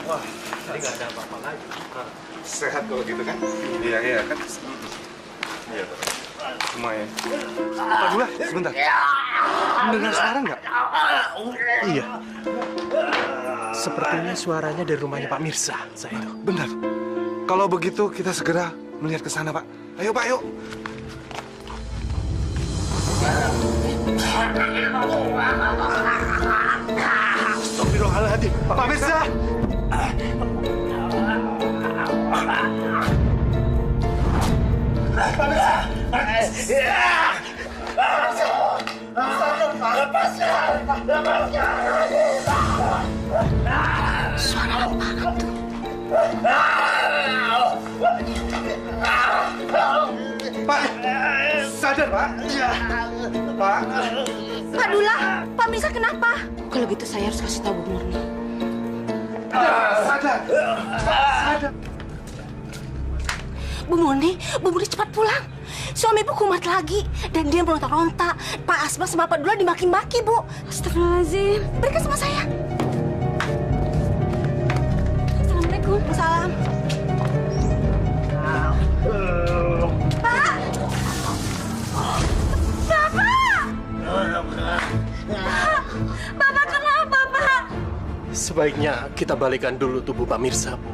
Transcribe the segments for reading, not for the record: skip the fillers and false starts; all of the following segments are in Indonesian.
Wah, tadi nggak ada apa-apa lagi. Sehat kalau gitu kan? Iya kan? Iya. Lumayan. Pak Dula, sebentar. Mendengar suara nggak? Iya. Sepertinya suaranya dari rumahnya Pak Mirza. Saya itu. Benar. Kalau begitu kita segera melihat ke sana, Pak. Ayo, Pak, yuk. Astagfirullahaladzim. Pak Mirza! Suara apaan tuh? Pak, sadar, Pak. Pak. Pak Dula, Pak Mirza kenapa? Kalau gitu saya harus kasih tahu Bu Murni. Sadar. Sadar. Bu Murni cepat pulang. Suami Ibu kumat lagi dan dia meronta-ronta. Pak Asma sama Pak Dula dimaki-maki, Bu. Astagfirullahaladzim. Berikan sama saya. Assalamualaikum. Salam. Pak! Bapak! Bapak kenapa, Pak? Sebaiknya kita balikan dulu tubuh Pak Mirza, Bu.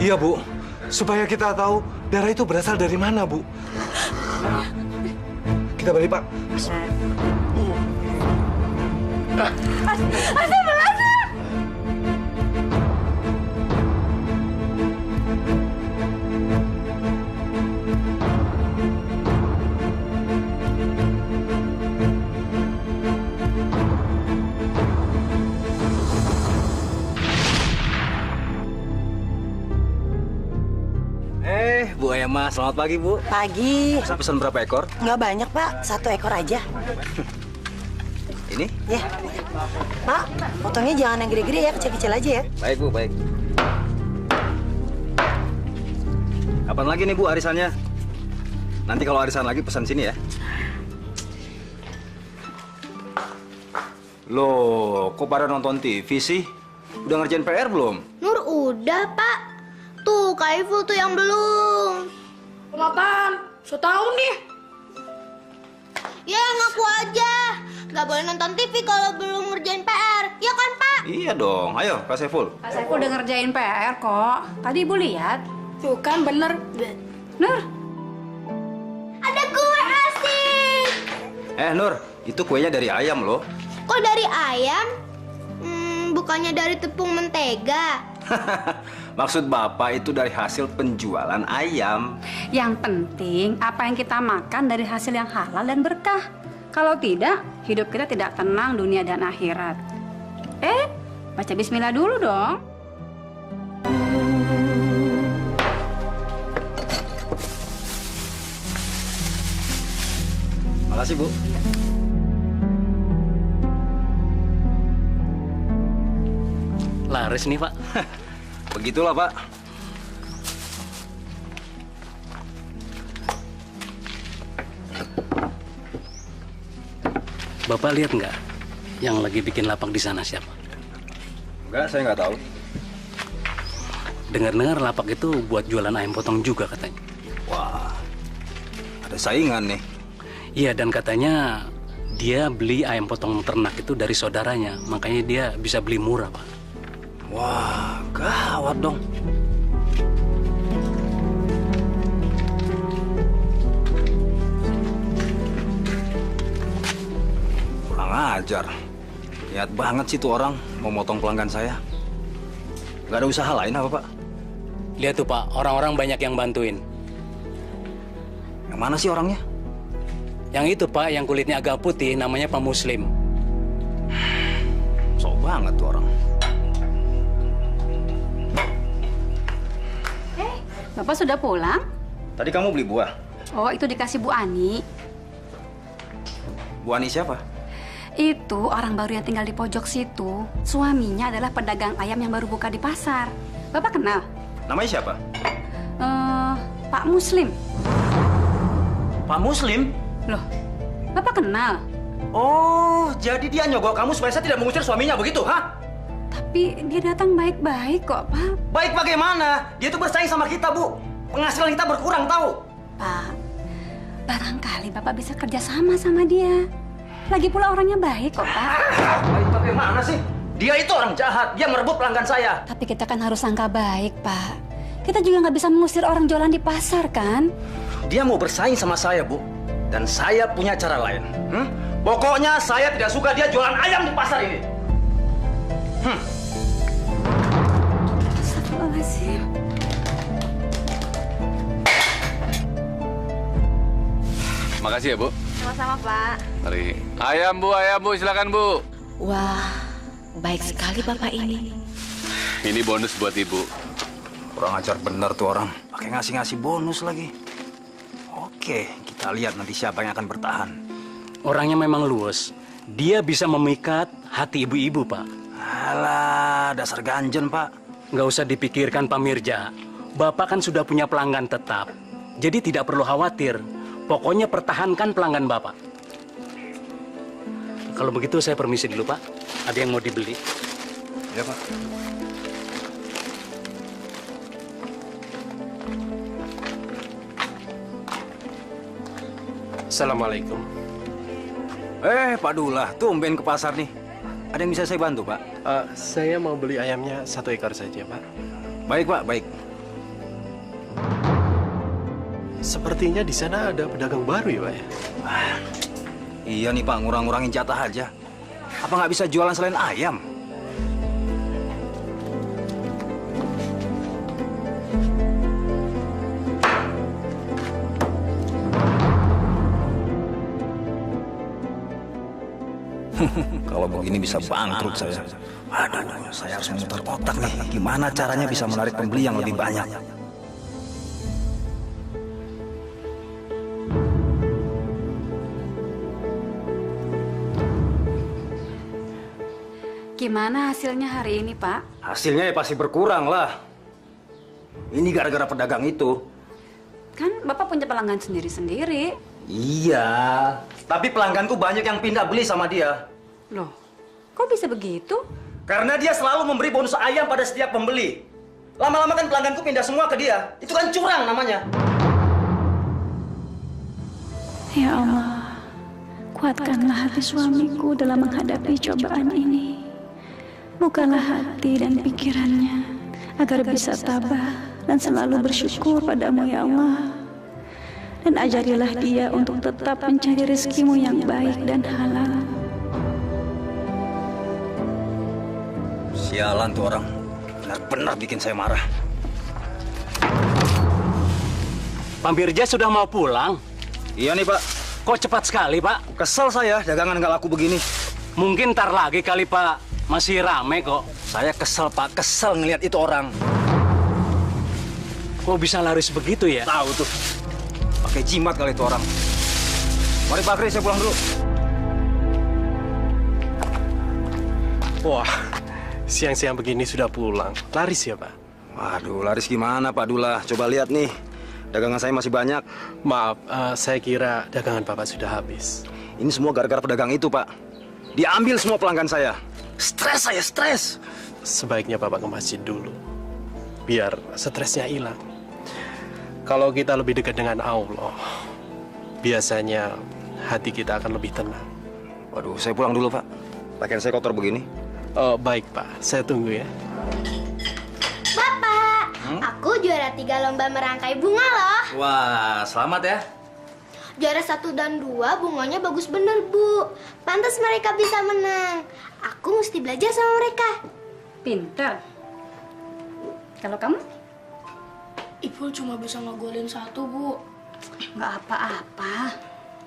Iya, Bu. Supaya kita tahu darah itu berasal dari mana, Bu. Kita balik, Pak. Astagfirullahaladzim! Bu Emma, selamat pagi, Bu. Pagi. Saya pesan berapa ekor? Nggak banyak, Pak. 1 ekor aja. Ini? Ya. Pak, potongnya jangan yang gede-gede ya, kecil-kecil aja ya. Baik, Bu, baik. Kapan lagi nih, Bu, arisannya? Nanti kalau arisan lagi pesan sini ya. Loh, kok pada nonton TV sih? Udah ngerjain PR belum? Nur udah, Pak. Tuh, Kak Iful tuh yang belum. Kenapaan? So tahu nih. Ya, ngaku aja. Nggak boleh nonton TV kalau belum ngerjain PR. Ya kan, Pak? Iya dong. Ayo, Kak Saiful. Kak Saiful udah ngerjain PR kok. Tadi Ibu lihat. Tuh kan bener. Nur. Ada kue asik. Nur, itu kuenya dari ayam loh. Kok dari ayam? Bukannya dari tepung mentega. Maksud Bapak itu dari hasil penjualan ayam. Yang penting apa yang kita makan dari hasil yang halal dan berkah. Kalau tidak, hidup kita tidak tenang dunia dan akhirat. Baca bismillah dulu dong. Makasih, Bu. Laris nih, Pak. Begitulah, Pak. Bapak lihat nggak yang lagi bikin lapak di sana siapa? Enggak, saya nggak tahu. Dengar-dengar lapak itu buat jualan ayam potong juga katanya. Wah, ada saingan nih. Iya, dan katanya dia beli ayam potong ternak itu dari saudaranya, makanya dia bisa beli murah, Pak. Wah, gawat dong. Kurang ajar. Niat banget sih tuh orang mau motong pelanggan saya. Gak ada usaha lain apa, Pak? Lihat tuh, Pak, orang-orang banyak yang bantuin. Yang mana sih orangnya? Yang itu, Pak, yang kulitnya agak putih, namanya Pak Muslim. Sok banget tuh orang. Bapak sudah pulang? Tadi kamu beli buah. Oh, itu dikasih Bu Ani. Bu Ani siapa? Itu orang baru yang tinggal di pojok situ. Suaminya adalah pedagang ayam yang baru buka di pasar. Bapak kenal? Namanya siapa? Pak Muslim. Pak Muslim? Loh, Bapak kenal? Oh, jadi dia nyogok kamu supaya saya tidak mengusir suaminya begitu, ha? Tapi dia datang baik-baik kok, Pak. Baik bagaimana? Dia tuh bersaing sama kita, Bu. Penghasilan kita berkurang, tahu? Pak, barangkali Bapak bisa kerja sama dia. Lagi pula orangnya baik kok, Pak. Baik bagaimana sih? Dia itu orang jahat. Dia merebut pelanggan saya. Tapi kita kan harus sangka baik, Pak. Kita juga nggak bisa mengusir orang jualan di pasar, kan? Dia mau bersaing sama saya, Bu. Dan saya punya cara lain. Pokoknya saya tidak suka dia jualan ayam di pasar ini. Astagfirullahaladzim. Makasih ya, Bu. Sama-sama, Pak. Mari. Ayam, Bu, silakan, Bu. Wah, baik sekali Bapak ini. Ini bonus buat Ibu. Kurang ajar bener tuh orang. Pakai ngasih-ngasih bonus lagi. Oke, kita lihat nanti siapa yang akan bertahan. Orangnya memang luwes. Dia bisa memikat hati ibu-ibu, Pak. Alah, dasar ganjen, Pak. Nggak usah dipikirkan, Pak Mirja. Bapak kan sudah punya pelanggan tetap. Jadi tidak perlu khawatir. Pokoknya pertahankan pelanggan Bapak. Kalau begitu saya permisi dulu, Pak. Ada yang mau dibeli? Ya, Pak. Assalamualaikum. Pak Dullah, tumben ke pasar nih. Ada yang bisa saya bantu, Pak? Saya mau beli ayamnya 1 ekor saja, Pak. Baik, Pak, baik. Sepertinya di sana ada pedagang baru ya, Pak ya? Iya nih, Pak, ngurang-ngurangin jatah aja. Apa nggak bisa jualan selain ayam? Kalau begini bisa bangkrut saya. Aduh, saya harus memutar otak nih. Gimana caranya bisa menarik pembeli yang lebih banyak? Gimana hasilnya hari ini, Pak? Hasilnya ya pasti berkurang lah. Ini gara-gara pedagang itu. Kan Bapak punya pelanggan sendiri-sendiri. Iya, tapi pelangganku banyak yang pindah beli sama dia. Loh, kok bisa begitu? Karena dia selalu memberi bonus ayam pada setiap pembeli. Lama-lama kan pelangganku pindah semua ke dia. Itu kan curang namanya. Ya Allah, kuatkanlah hati suamiku dalam menghadapi cobaan ini. Bukalah hati dan pikirannya agar bisa tabah dan selalu bersyukur padamu ya Allah. Dan ajarilah dia untuk tetap mencari rezekimu yang baik dan halal. Sialan tuh orang. Benar-benar bikin saya marah. Pak Mirja sudah mau pulang? Iya nih, Pak. Kok cepat sekali, Pak? Kesel saya dagangan nggak laku begini. Mungkin ntar lagi kali, Pak. Masih rame kok. Saya kesel, Pak. Kesel ngelihat itu orang. Kok bisa laris begitu ya? Tahu tuh. Pakai jimat kali itu orang. Mari Pak Kris, saya pulang dulu. Wah, siang-siang begini sudah pulang. Laris ya, Pak? Waduh, laris gimana Pak Dullah? Coba lihat nih. Dagangan saya masih banyak. Maaf, saya kira dagangan Bapak sudah habis. Ini semua gara-gara pedagang itu, Pak. Diambil semua pelanggan saya. Stres saya, stres. Sebaiknya Bapak ke masjid dulu. Biar stresnya hilang. Kalau kita lebih dekat dengan Allah, biasanya hati kita akan lebih tenang. Waduh, saya pulang dulu, Pak. Pakaian saya kotor begini. Oh, baik, Pak. Saya tunggu ya. Bapak, aku juara 3 lomba merangkai bunga loh. Wah, selamat ya. Juara 1 dan 2 bunganya bagus bener, Bu. Pantas mereka bisa menang. Aku mesti belajar sama mereka. Pinter. Kalau kamu? Ipul cuma bisa ngegolin 1, Bu. Nggak apa-apa.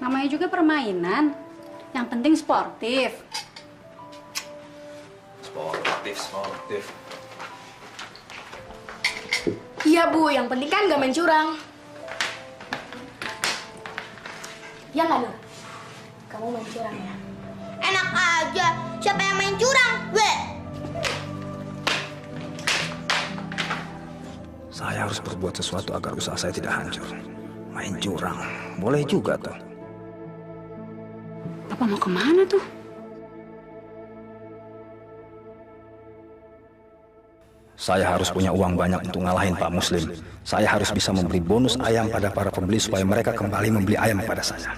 Namanya juga permainan. Yang penting sportif. Sportif. Iya, Bu. Yang penting kan nggak main curang. Ya nggak, Nur? Kamu main curang ya? Enak aja. Siapa yang main curang? Weh. Saya harus berbuat sesuatu agar usaha saya tidak hancur. Main curang. Boleh juga tuh. Papa mau kemana tuh? Saya harus punya uang banyak untuk ngalahin Pak Muslim. Saya harus bisa memberi bonus ayam pada para pembeli supaya mereka kembali membeli ayam pada saya.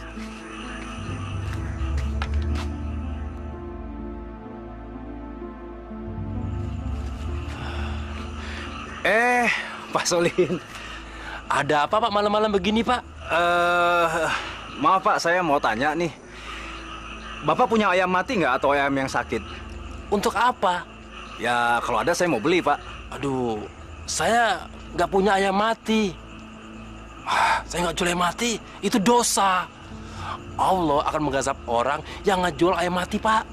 Pak Solihin. Ada apa Pak malam-malam begini Pak? Maaf Pak, saya mau tanya nih. Bapak punya ayam mati nggak atau ayam yang sakit? Untuk apa? Ya kalau ada saya mau beli Pak. Aduh, saya nggak punya ayam mati. Saya nggak jual ayam mati, itu dosa. Allah akan menggazab orang yang ngejual ayam mati Pak.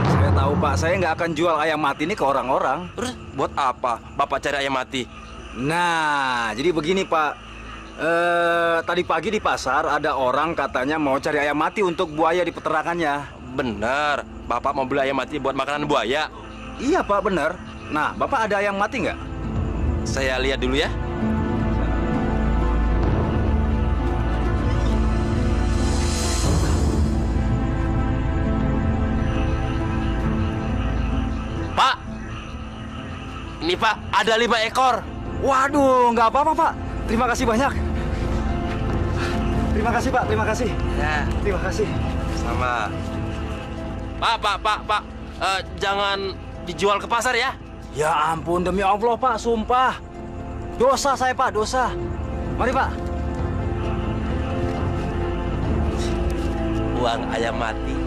Saya tahu Pak, saya nggak akan jual ayam mati ini ke orang-orang. Terus buat apa Bapak cari ayam mati? Nah, jadi begini Pak. Tadi pagi di pasar ada orang katanya mau cari ayam mati untuk buaya di peternakannya. Benar, Bapak mau beli ayam mati buat makanan buaya? Iya Pak, benar. Nah, Bapak ada ayam mati nggak? Saya lihat dulu ya. Pak, ini Pak, ada 5 ekor. Waduh, nggak apa-apa Pak. Terima kasih banyak. Terima kasih Pak, terima kasih. Ya, terima kasih. Sama. Pak, jangan dijual ke pasar ya. Ya ampun, demi Allah Pak, sumpah. Dosa saya Pak, dosa. Mari Pak. Uang ayam mati.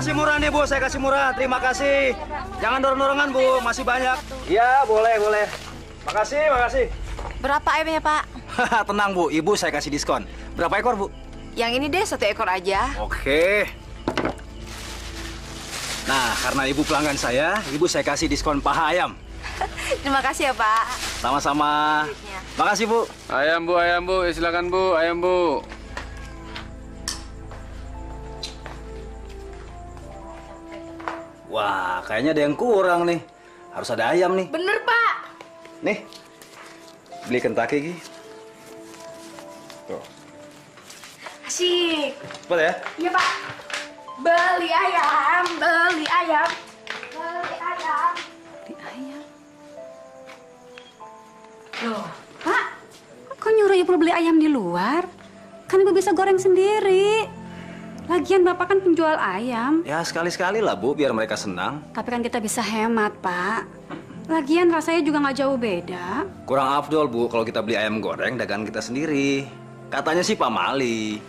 Kasih murah nih Bu, saya kasih murah. Terima kasih. Jangan dorong-dorongan Bu, masih banyak. Iya, boleh, boleh. Makasih, makasih. Berapa ayamnya, Pak? Tenang Bu, Ibu saya kasih diskon. Berapa ekor Bu? Yang ini deh 1 ekor aja. Oke. Nah, karena Ibu pelanggan saya, Ibu saya kasih diskon paha ayam. Terima kasih ya, Pak. Sama-sama. Makasih Bu. Ayam Bu, silakan Bu, ayam Bu. Wah, kayaknya ada yang kurang nih. Harus ada ayam nih. Bener, Pak. Nih, beli Kentucky Gi. Tuh. Asik. Cepat ya. Iya, Pak. Beli ayam, beli ayam. Beli ayam. Beli ayam. Loh, Pak, kok nyuruh Ibu beli ayam di luar? Kan Ibu bisa goreng sendiri. Lagian Bapak kan penjual ayam. Ya sekali-sekali lah Bu, biar mereka senang. Tapi kan kita bisa hemat, Pak. Lagian rasanya juga nggak jauh beda. Kurang afdol Bu, kalau kita beli ayam goreng dagangan kita sendiri. Katanya sih Pak Mali.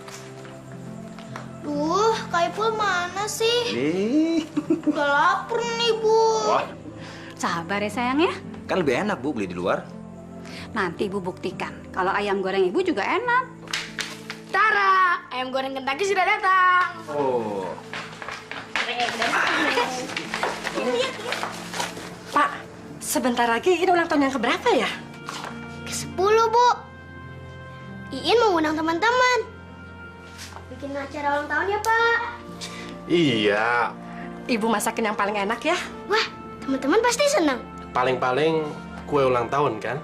Duh, Kak Ipul mana sih? Nih. Udah lapar nih, Bu. Wah, Sabar ya sayang ya. kan lebih enak Bu beli di luar. Nanti Ibu buktikan kalau ayam goreng Ibu juga enak. Tara, ayam goreng Kentucky sudah datang. Oh. Pak, sebentar lagi ini ulang tahun yang keberapa ya? Ke-10, Bu. Iin mau undang teman-teman. Bikin acara ulang tahun ya, Pak. Iya, Ibu masakin yang paling enak ya? Wah, teman-teman pasti senang. paling-paling kue ulang tahun kan?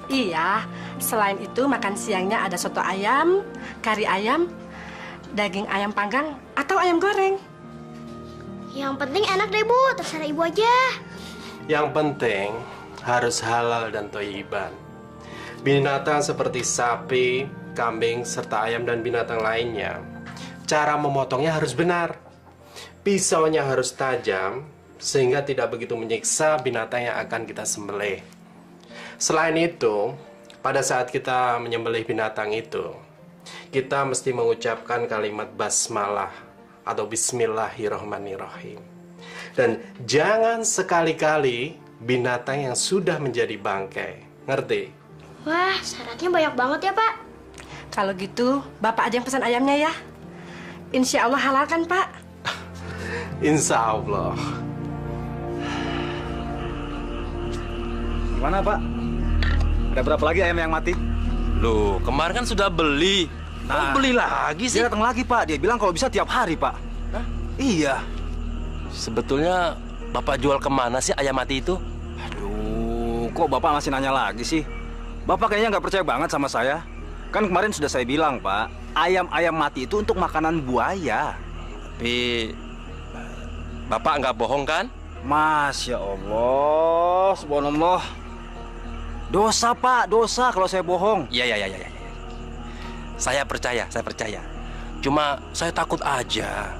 Iya, selain itu makan siangnya ada soto ayam, kari ayam, daging ayam panggang, atau ayam goreng. Yang penting enak deh, Bu. Terserah Ibu aja. Yang penting harus halal dan thoyiban. Binatang seperti sapi, kambing, serta ayam dan binatang lainnya, cara memotongnya harus benar. Pisaunya harus tajam, sehingga tidak begitu menyiksa binatang yang akan kita sembelih. Selain itu, pada saat kita menyembelih binatang itu, kita mesti mengucapkan kalimat basmalah atau bismillahirrahmanirrahim. Dan jangan sekali-kali binatang yang sudah menjadi bangkai. Ngerti? Wah, syaratnya banyak banget ya, Pak. Kalau gitu, Bapak aja yang pesan ayamnya ya. Insya Allah halal kan, Pak? Insya Allah. Gimana Pak? Ada berapa lagi ayam yang mati? Loh, kemarin kan sudah beli. Kok beli lagi sih? Dia datang lagi Pak. Dia bilang kalau bisa tiap hari Pak. Iya. Sebetulnya Bapak jual kemana sih ayam mati itu? Aduh, kok Bapak masih nanya lagi sih? Bapak kayaknya nggak percaya banget sama saya. Kan kemarin sudah saya bilang, Pak, ayam-ayam mati itu untuk makanan buaya. Tapi Bapak nggak bohong kan? Masya Allah, subhanallah. Dosa, Pak, dosa kalau saya bohong. Iya. Saya percaya. Cuma saya takut aja.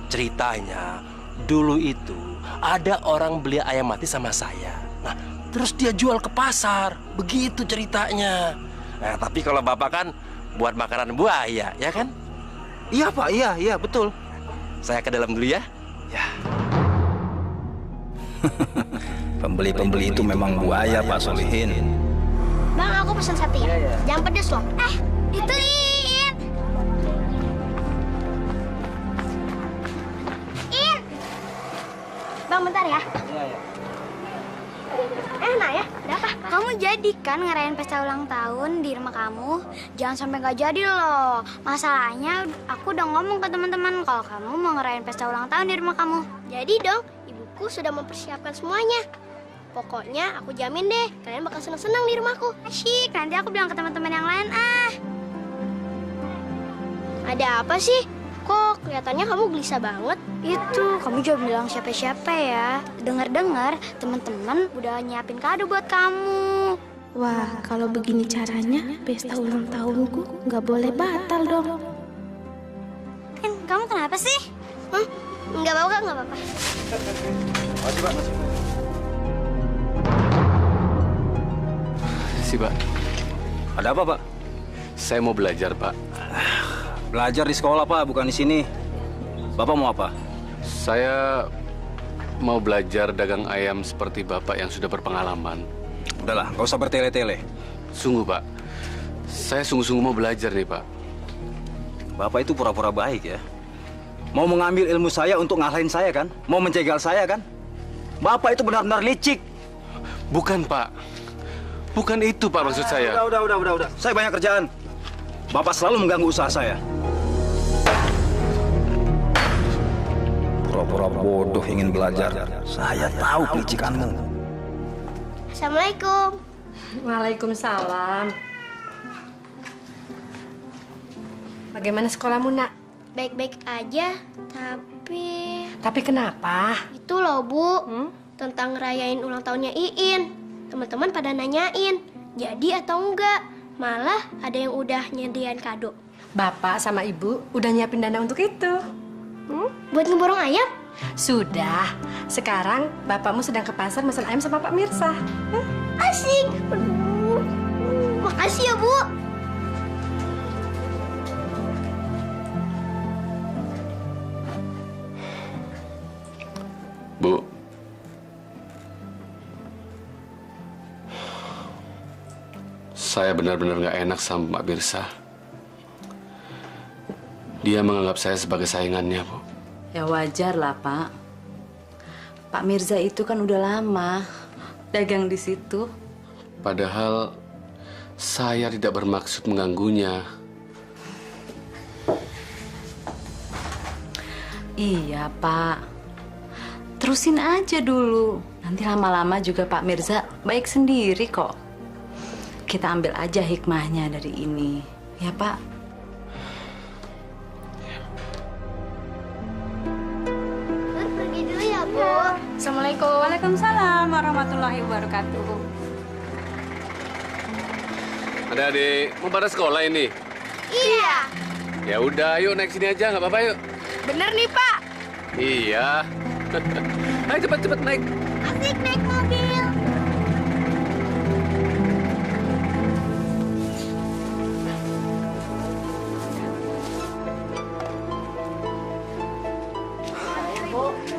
Ceritanya dulu itu ada orang beli ayam mati sama saya. Nah, terus dia jual ke pasar. Begitu ceritanya. Nah, tapi kalau Bapak kan buat makanan buaya, ya kan? Iya, Pak, iya, betul. Saya ke dalam dulu ya. Ya. Pembeli-pembeli itu memang buaya, Pak Solihin. Bang, aku pesan sate. Jangan pedes loh. Itu In. In. Bang, bentar ya. Iya. Nah ya, ada apa? Kamu jadi kan ngerayain pesta ulang tahun di rumah kamu? Jangan sampai nggak jadi loh. Masalahnya aku udah ngomong ke teman-teman kalau kamu mau ngerayain pesta ulang tahun di rumah kamu. Jadi dong, ibuku sudah mempersiapkan semuanya. Pokoknya aku jamin deh, kalian bakal senang-senang di rumahku. Asyik, nanti aku bilang ke teman-teman yang lain Ada apa sih? Kok kelihatannya kamu gelisah banget? Itu, kamu jangan bilang siapa-siapa ya. Dengar-dengar teman-teman udah nyiapin kado buat kamu. Wah, kalau begini caranya, pesta ulang tahunku nggak boleh batal dong. Kamu kenapa sih? Nggak apa-apa. Makasih, Pak. Si Pak, Ada apa, Pak? saya mau belajar Pak. Belajar di sekolah, Pak, bukan di sini. Bapak mau apa? Saya mau belajar dagang ayam seperti Bapak yang sudah berpengalaman. Udahlah, nggak usah bertele-tele. Sungguh Pak, saya sungguh-sungguh mau belajar nih Pak. Bapak itu pura-pura baik ya. Mau mengambil ilmu saya untuk ngalahin saya kan? Mau menjegal saya kan? Bapak itu benar-benar licik. Bukan Pak, bukan itu Pak maksud saya. Udah. Saya banyak kerjaan. Bapak selalu mengganggu usaha saya. Pura-pura bodoh ingin belajar. Saya tahu kelicikanmu. Assalamualaikum. Waalaikumsalam. Bagaimana sekolahmu, Nak? Baik-baik aja, tapi... Tapi kenapa? Itu loh, Bu. Tentang rayain ulang tahunnya Iin. Teman-teman pada nanyain, jadi atau enggak? Malah ada yang udah nyediain kado. Bapak sama Ibu udah nyiapin dana untuk itu. Buat ngeborong ayam? Sudah. Sekarang Bapakmu sedang ke pasar mesen ayam sama Pak Mirsa. Asik. Aduh. Makasih ya, Bu. Bu, saya benar-benar nggak enak sama Pak Mirsa. Dia menganggap saya sebagai saingannya, Bu. Ya wajar lah, Pak. Pak Mirza itu kan udah lama dagang di situ. Padahal saya tidak bermaksud mengganggunya. Iya, Pak. Terusin aja dulu. Nanti lama-lama juga Pak Mirza baik sendiri kok. Kita ambil aja hikmahnya dari ini. Ya, Pak? Pergi dulu ya, Bu. Assalamualaikum. Waalaikumsalam warahmatullahi wabarakatuh. Adik-adik, mau pada sekolah ini? Iya. Ya udah, yuk naik sini aja, nggak apa-apa yuk. Bener nih, Pak. Iya. Ayo cepat-cepat naik. Asik naik mobil.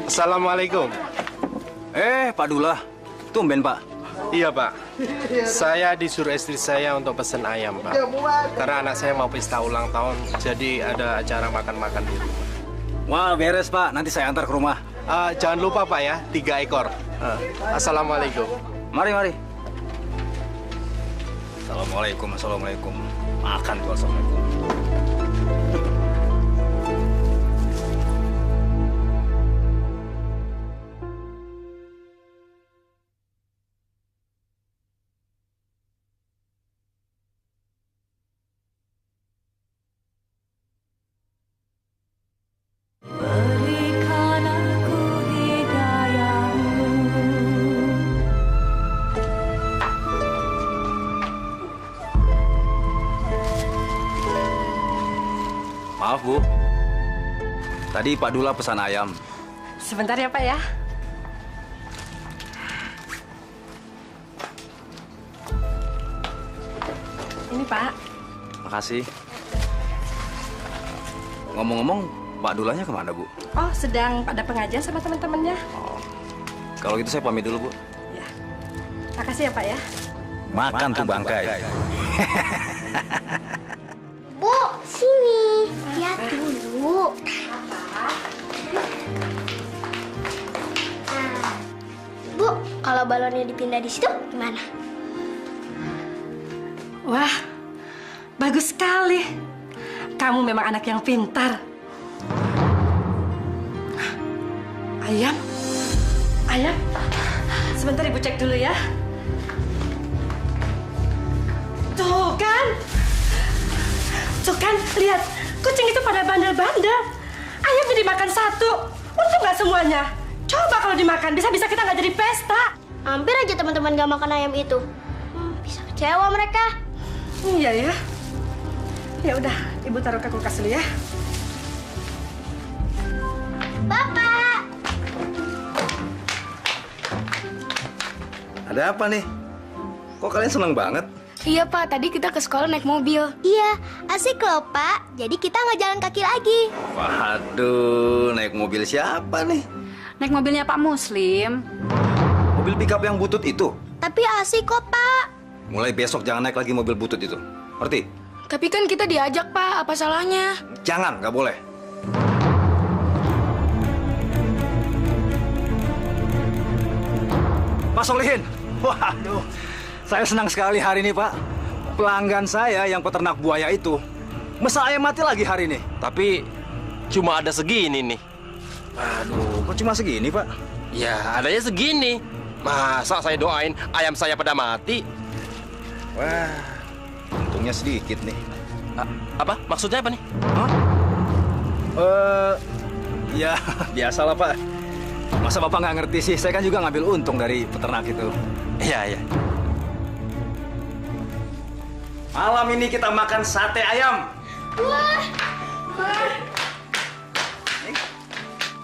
Assalamualaikum. Pak Dullah. Tumben, Pak. Iya, Pak. Saya disuruh istri saya untuk pesen ayam, Pak. Karena anak saya mau pesta ulang tahun, jadi ada acara makan-makan di rumah. Wah, beres, Pak. Nanti saya antar ke rumah. Jangan lupa, Pak ya, 3 ekor. Assalamualaikum. Mari. Assalamualaikum. Makan tuh, assalamualaikum. Maaf, Bu. Tadi Pak Dula pesan ayam. Sebentar ya, Pak ya. Ini, Pak. Makasih. Ngomong-ngomong, Pak Dulanya kemana, Bu? Oh, sedang pada pengajian sama teman-temannya. Kalau gitu saya pamit dulu, Bu. Ya. Makasih ya, Pak ya. Makan tuh bangkai. Bu, sini. Lihat dulu. Nah, Bu, kalau balonnya dipindah di situ gimana? Wah, bagus sekali. Kamu memang anak yang pintar. Ayam? Ayam? Sebentar Ibu cek dulu ya. Tuh kan? Tuh kan, lihat. Kucing itu pada bandel-bandel. Ayamnya dimakan satu. Untung nggak semuanya. Coba kalau dimakan, bisa-bisa kita nggak jadi pesta. Hampir aja teman-teman gak makan ayam itu. Bisa kecewa mereka. Iya ya. Ya udah, Ibu taruh ke kulkas dulu ya. Bapak. Ada apa nih? Kok kalian seneng banget? Iya Pak, tadi kita ke sekolah naik mobil. Iya, asik loh Pak. Jadi kita nggak jalan kaki lagi. Waduh, naik mobil siapa nih? Naik mobilnya Pak Muslim. Mobil pickup yang butut itu? Tapi asik kok Pak. Mulai besok jangan naik lagi mobil butut itu. Ngerti? Tapi kan kita diajak Pak, apa salahnya? Jangan, nggak boleh. Pak Solihin, waduh, saya senang sekali hari ini Pak. Pelanggan saya yang peternak buaya itu, masa ayam mati lagi hari ini. Tapi cuma ada segini nih. Aduh, kok cuma segini Pak? Ya, adanya segini. Masa saya doain ayam saya pada mati? Wah, untungnya sedikit nih. Apa? Maksudnya apa nih? Hah? Ya biasalah Pak. Masa Bapak nggak ngerti sih? Saya kan juga ngambil untung dari peternak itu. Iya, iya. Malam ini kita makan sate ayam. Wah.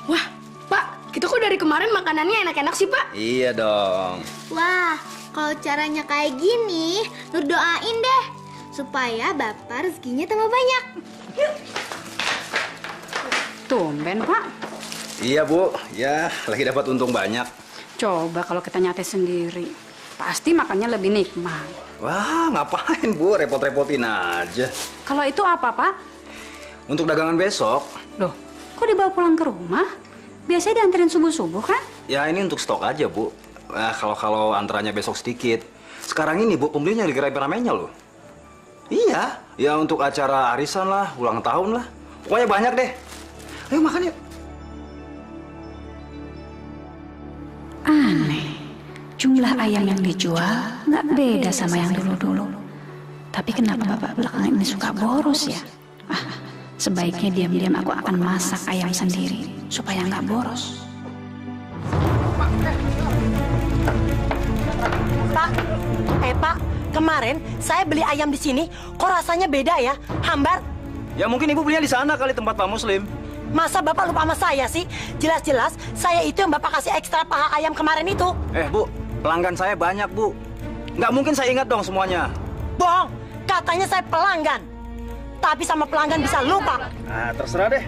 Wah, Pak, kita kok dari kemarin makanannya enak-enak sih, Pak? Iya dong. Wah, kalau caranya kayak gini, Nur doain deh supaya Bapak rezekinya tambah banyak. Yuk. Tumben, Pak. Iya Bu, ya lagi dapat untung banyak. Coba kalau kita nyate sendiri, pasti makannya lebih nikmat. Wah, ngapain Bu, repot-repotin aja. Kalau itu apa, Pak? Untuk dagangan besok. Loh, kok dibawa pulang ke rumah? Biasanya dianterin subuh-subuh kan? Ya ini untuk stok aja Bu. Nah, kalau antarannya besok sedikit. Sekarang ini Bu, pembelinya lagi rame-ramenya loh. Iya, ya untuk acara arisan lah, ulang tahun lah. Pokoknya banyak deh. Ayo makan yuk. Aneh, jumlah ayam yang dijual nggak beda sama yang dulu-dulu. Tapi kenapa bapak belakangan ini suka boros ya? Ah, sebaiknya diam-diam aku akan masak ayam sendiri supaya nggak boros. Pak, kemarin saya beli ayam di sini, kok rasanya beda ya? Hambar? Ya mungkin Ibu belinya di sana kali tempat Pak Muslim. Masa Bapak lupa sama saya sih? Jelas-jelas saya itu yang Bapak kasih ekstra paha ayam kemarin itu. Bu, pelanggan saya banyak Bu. Nggak mungkin saya ingat dong semuanya. Bohong, katanya saya pelanggan. Tapi sama pelanggan bisa lupa. Nah, terserah deh.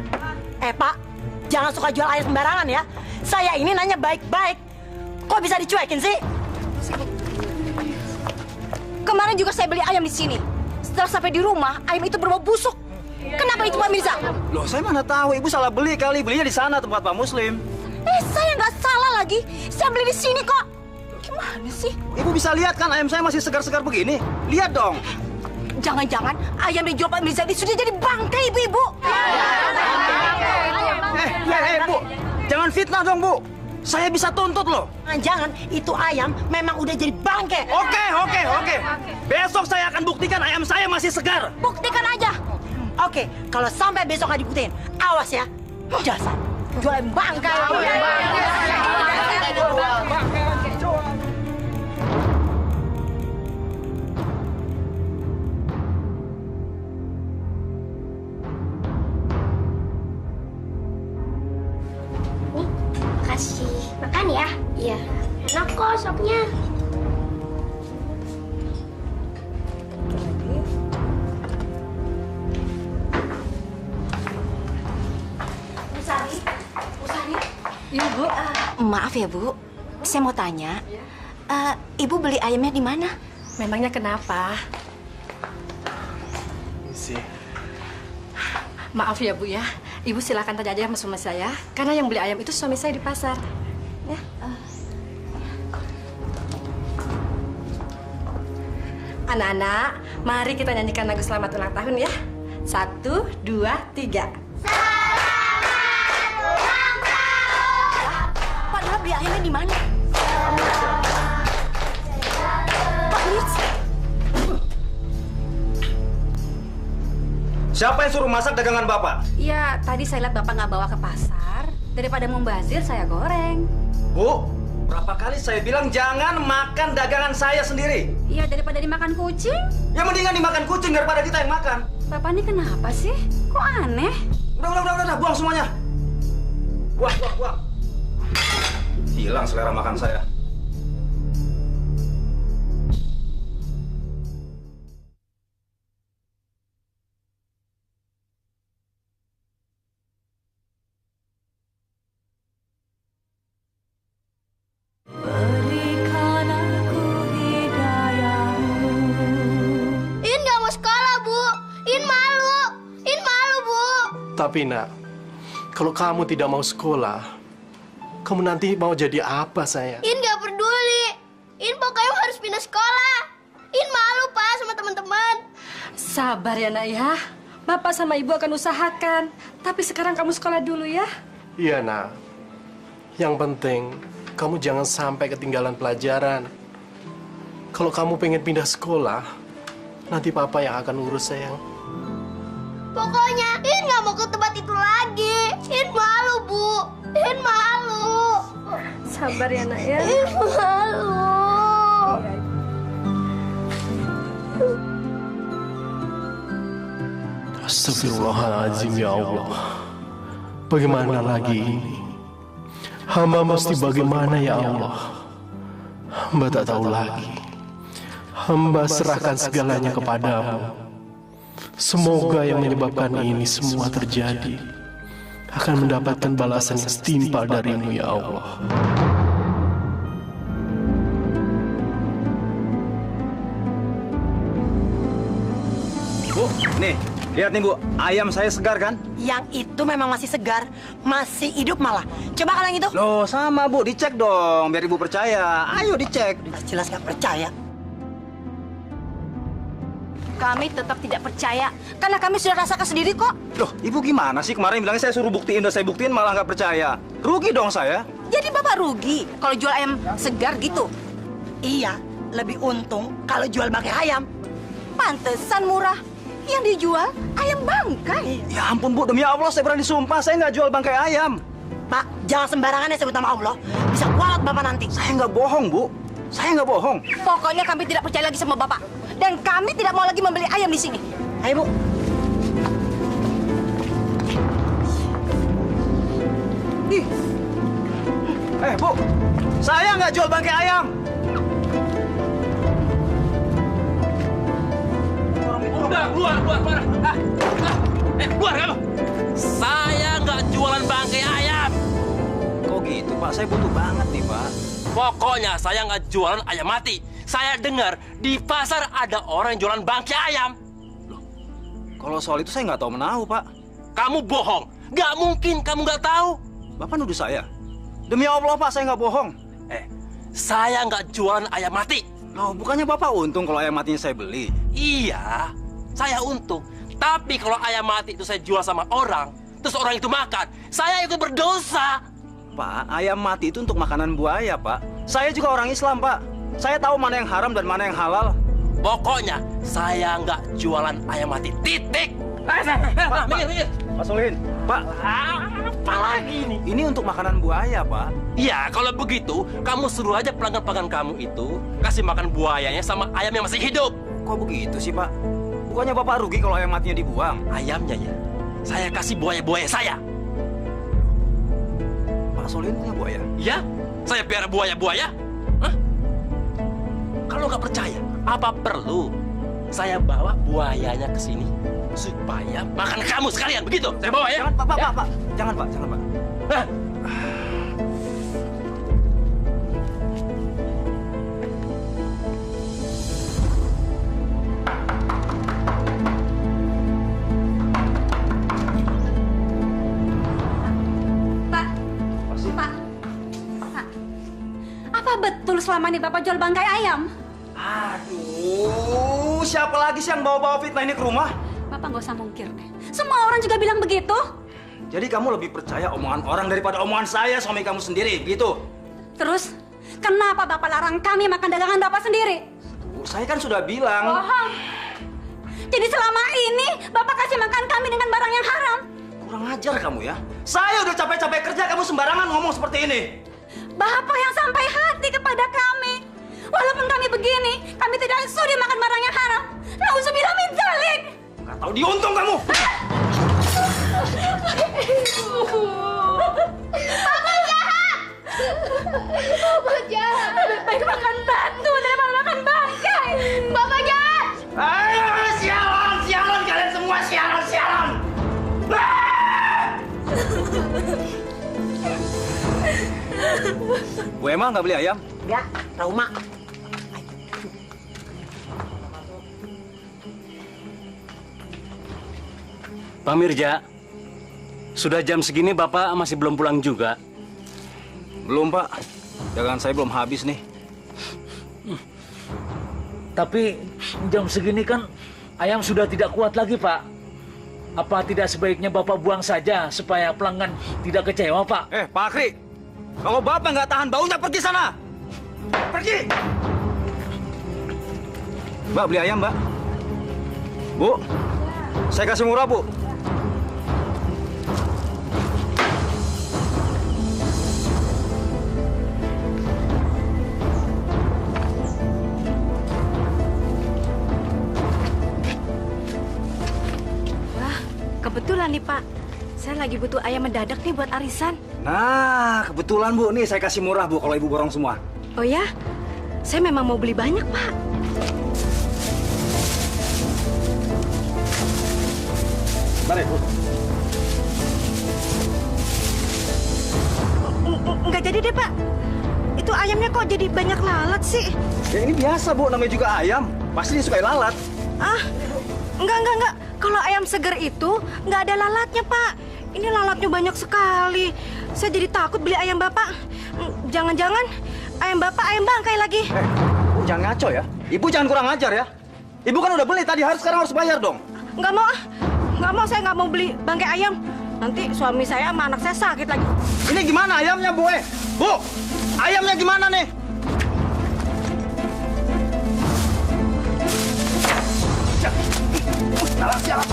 Pak, jangan suka jual ayam sembarangan ya. Saya ini nanya baik-baik. Kok bisa dicuekin sih? Kemarin juga saya beli ayam di sini. Setelah sampai di rumah, ayam itu berbau busuk. Kenapa itu Pak Mirza? Loh, saya mana tahu. Ibu salah beli kali. Belinya di sana tempat Pak Muslim. Saya nggak salah lagi. Saya beli di sini kok. Gimana sih? Ibu bisa lihat kan ayam saya masih segar-segar begini. Lihat dong. Jangan-jangan ayam yang dijual Pak Mirza ini sudah jadi bangkai ibu-ibu. Bu. Jangan fitnah dong, Bu. Saya bisa tuntut loh. Jangan, itu ayam memang udah jadi bangke. Oke. Besok saya akan buktikan ayam saya masih segar. Buktikan aja. Oke, kalau sampai besok nggak dibuktiin, awas ya. Dasar, jual ayam bangkai. Makasih. Makan ya? Iya. Enak kok sopnya. Iya, Bu. Maaf ya, Bu. Saya mau tanya. Ibu beli ayamnya di mana? Memangnya kenapa? Sih. Maaf ya, Bu ya. Ibu silakan tanya aja sama suami saya. Karena yang beli ayam itu suami saya di pasar. Ya. Anak-anak, mari kita nyanyikan lagu selamat ulang tahun ya. 1, 2, 3. Pak Dula beli ayamnya di mana? Pak Mirza. Siapa yang suruh masak dagangan Bapak? Iya, tadi saya lihat Bapak nggak bawa ke pasar. Daripada membazir, saya goreng. Bu, berapa kali saya bilang jangan makan dagangan saya sendiri? Iya, daripada dimakan kucing. Ya mendingan dimakan kucing daripada kita yang makan. Bapak ini kenapa sih? Kok aneh? Udah, buang semuanya. Buang. Hilang selera makan saya. In nggak mau sekolah, Bu. In malu. In malu, Bu. Tapi nak, kalau kamu tidak mau sekolah, kamu nanti mau jadi apa sayang? In nggak peduli. In pokoknya harus pindah sekolah. In malu, Pak, sama teman-teman. Sabar ya, Nak ya. Bapak sama Ibu akan usahakan. Tapi sekarang kamu sekolah dulu ya. Iya nak. Yang penting kamu jangan sampai ketinggalan pelajaran. Kalau kamu pengen pindah sekolah, nanti papa yang akan urus sayang. Pokoknya In nggak mau ke tempat itu lagi. In malu, Bu. In malu. Sabar ya, Nak ya. In malu. Astagfirullahaladzim ya Allah. Bagaimana lagi ini? Hamba mesti bagaimana ya Allah? Hamba tak tahu lagi. Hamba serahkan segalanya kepadamu. Semoga yang menyebabkan ini semua terjadi akan mendapatkan balasan yang setimpal darimu ya Allah. Bu, nih, lihat nih Bu, ayam saya segar kan? Yang itu memang masih segar, masih hidup malah. Coba kalau yang itu. Loh, sama Bu, dicek dong, biar Ibu percaya. Ayo dicek. Jelas nggak percaya. Kami tetap tidak percaya, karena kami sudah rasakan sendiri kok. Loh, Ibu gimana sih? Kemarin bilangnya saya suruh buktiin, udah saya buktiin malah nggak percaya. Rugi dong saya. Jadi Bapak rugi kalau jual ayam segar gitu? Iya, lebih untung kalau jual bangkai ayam. Pantesan murah. Yang dijual ayam bangkai. Ya ampun Bu, demi Allah saya berani sumpah saya nggak jual bangkai ayam. Pak, jangan sembarangan ya sebut nama Allah. Bisa kualat Bapak nanti. Saya nggak bohong Bu, saya nggak bohong. Pokoknya kami tidak percaya lagi sama Bapak. Dan kami tidak mau lagi membeli ayam di sini. Ayo Bu. Ih. Bu, saya nggak jual bangkai ayam. Udah, keluar. Keluar kamu. Saya nggak jualan bangkai ayam. Kok gitu Pak, saya butuh banget nih Pak. Pokoknya saya nggak jualan ayam mati. Saya dengar di pasar ada orang yang jualan bangkai ayam. Loh, kalau soal itu saya nggak tahu menahu Pak. Kamu bohong. Nggak mungkin kamu nggak tahu. Bapak nuduh saya. Demi Allah Pak, saya nggak bohong. Saya nggak jualan ayam mati. Loh, bukannya Bapak untung kalau ayam matinya saya beli? Iya, saya untung. Tapi kalau ayam mati itu saya jual sama orang, terus orang itu makan, saya itu berdosa. Pak, ayam mati itu untuk makanan buaya, Pak. Saya juga orang Islam, Pak. Saya tahu mana yang haram dan mana yang halal. Pokoknya saya nggak jualan ayam mati. Titik. Minggir. Pak Solihin, Pak. Apa lagi ini? Ini untuk makanan buaya, Pak. Iya, kalau begitu, kamu suruh aja pelanggan-pelanggan kamu itu kasih makan buayanya sama ayam yang masih hidup. Kok begitu sih, Pak? Bukannya Bapak rugi kalau ayam matinya dibuang? Ayamnya ya, saya kasih buaya-buaya saya. Pak Solihin punya buaya? Ya, saya piara buaya-buaya. Hah? Kalau nggak percaya, apa perlu saya bawa buayanya ke sini supaya makan kamu sekalian? Begitu? Saya bawa ya? Jangan, Pak, Ya? Pak. Jangan, Pak. Jangan, Pak. Hah? Pak, Pak, Pak, apa betul selama ini Bapak jual bangkai ayam? Aduh, siapa lagi sih yang bawa-bawa fitnah ini ke rumah? Bapak nggak usah mungkir deh. Semua orang juga bilang begitu. Jadi kamu lebih percaya omongan orang daripada omongan saya, suami kamu sendiri, begitu? Terus, kenapa Bapak larang kami makan dagangan Bapak sendiri? Saya kan sudah bilang. Bohong. Jadi selama ini Bapak kasih makan kami dengan barang yang haram. Kurang ajar kamu ya. Saya udah capek-capek kerja, kamu sembarangan ngomong seperti ini. Bapak yang sampai hati kepada kami. Walaupun kami begini, kami tidak sudi makan barang yang haram. Nauzubillah min dzalik. Nggak tahu diuntung kamu. Bapak jahat! Bapak jahat! Lebih baik makan batu daripada makan bangkai. Bapak jahat! Ayo, sialan, sialan kalian semua, sialan, sialan. Bu Emma nggak beli ayam? Ya, trauma. Pak Mirja, sudah jam segini Bapak masih belum pulang juga? Belum, Pak. Dagangan saya belum habis nih. Tapi jam segini kan ayam sudah tidak kuat lagi, Pak. Apa tidak sebaiknya Bapak buang saja supaya pelanggan tidak kecewa, Pak? Pak Akri, kalau Bapak nggak tahan baunya, pergi sana. Pergi. Mbak, beli ayam, Mbak. Bu, saya kasih murah, Bu. Kebetulan nih Pak, saya lagi butuh ayam mendadak nih buat arisan. Nah, kebetulan Bu, nih saya kasih murah Bu kalau Ibu borong semua. Oh ya? Saya memang mau beli banyak Pak. Balik Bu. Nggak jadi deh Pak. Itu ayamnya kok jadi banyak lalat sih? Ya ini biasa Bu, namanya juga ayam. Pasti disukai lalat. Ah, enggak. Kalau ayam seger itu nggak ada lalatnya Pak. Ini lalatnya banyak sekali. Saya jadi takut beli ayam Bapak. Jangan-jangan ayam Bapak ayam bangkai lagi. Bu, jangan ngaco ya. Ibu jangan kurang ajar ya. Ibu kan udah beli tadi, sekarang harus bayar dong. Nggak mau, saya nggak mau beli bangkai ayam. Nanti suami saya sama anak saya sakit lagi. Ini gimana ayamnya Bu? Bu, ayamnya gimana nih? Sialan.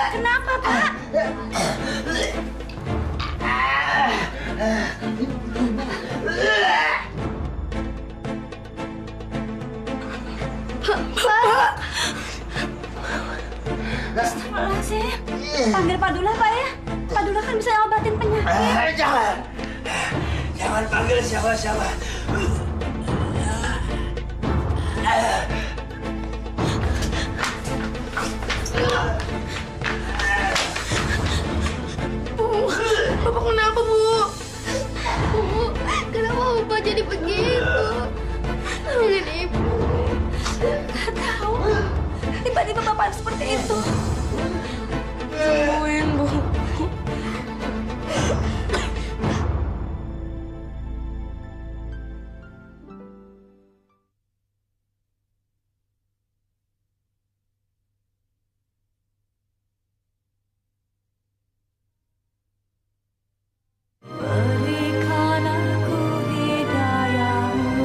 Kenapa Pak? Pak. Astagfirullahaladzim. Panggil Pak Dula Pak ya. Pak Dula kan bisa obatin penyakit. Jangan panggil siapa-siapa. Bapak kenapa, Bu? Bu, kenapa Bapak jadi begitu? Tolongin Ibu. Gak tahu. Tiba-tiba Bapak seperti itu. Sembuhin, Bu. Berikan aku hidayahmu.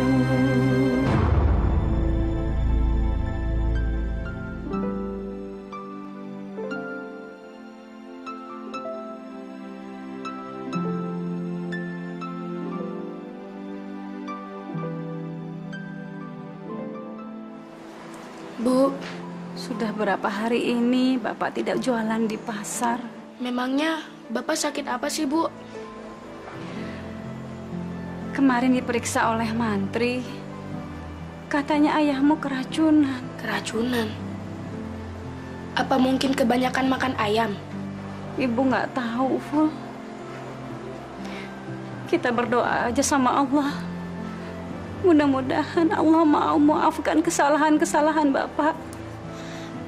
Bu, Sudah berapa hari ini Bapak tidak jualan di pasar? memangnya Bapak sakit apa sih, Bu? Kemarin diperiksa oleh mantri. Katanya ayahmu keracunan. Keracunan? Apa mungkin kebanyakan makan ayam? Ibu nggak tahu, Ful. Kita berdoa aja sama Allah. Mudah-mudahan Allah mau maafkan kesalahan-kesalahan Bapak.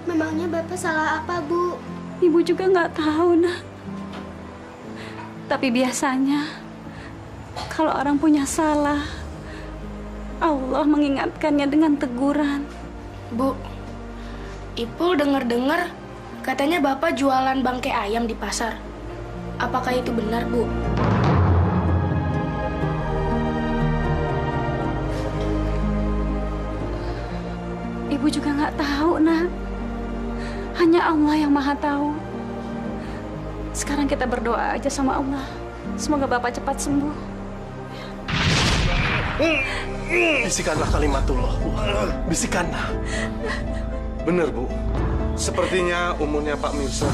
Memangnya Bapak salah apa, Bu? Ibu juga nggak tahu, nak. Tapi biasanya kalau orang punya salah, Allah mengingatkannya dengan teguran. Bu, Ipul dengar-dengar katanya Bapak jualan bangkai ayam di pasar. Apakah itu benar, Bu? Ibu juga nggak tahu, nak. Hanya Allah yang maha tahu. Sekarang kita berdoa aja sama Allah. Semoga Bapak cepat sembuh. Bisikanlah kalimatullah, Bu. Bisikanlah. Benar, Bu. Sepertinya umurnya Pak Mirza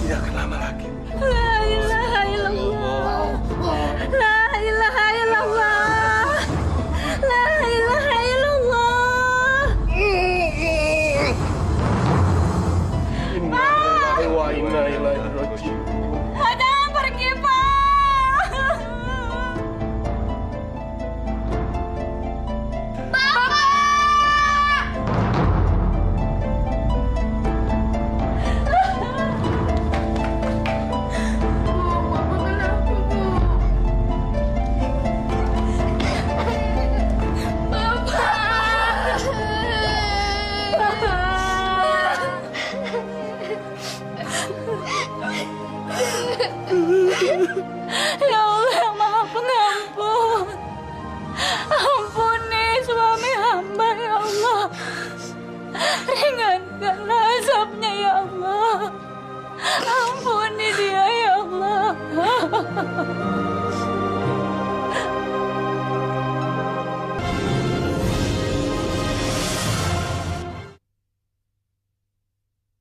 tidak akan lama lagi. La ilaha illallah. La ilaha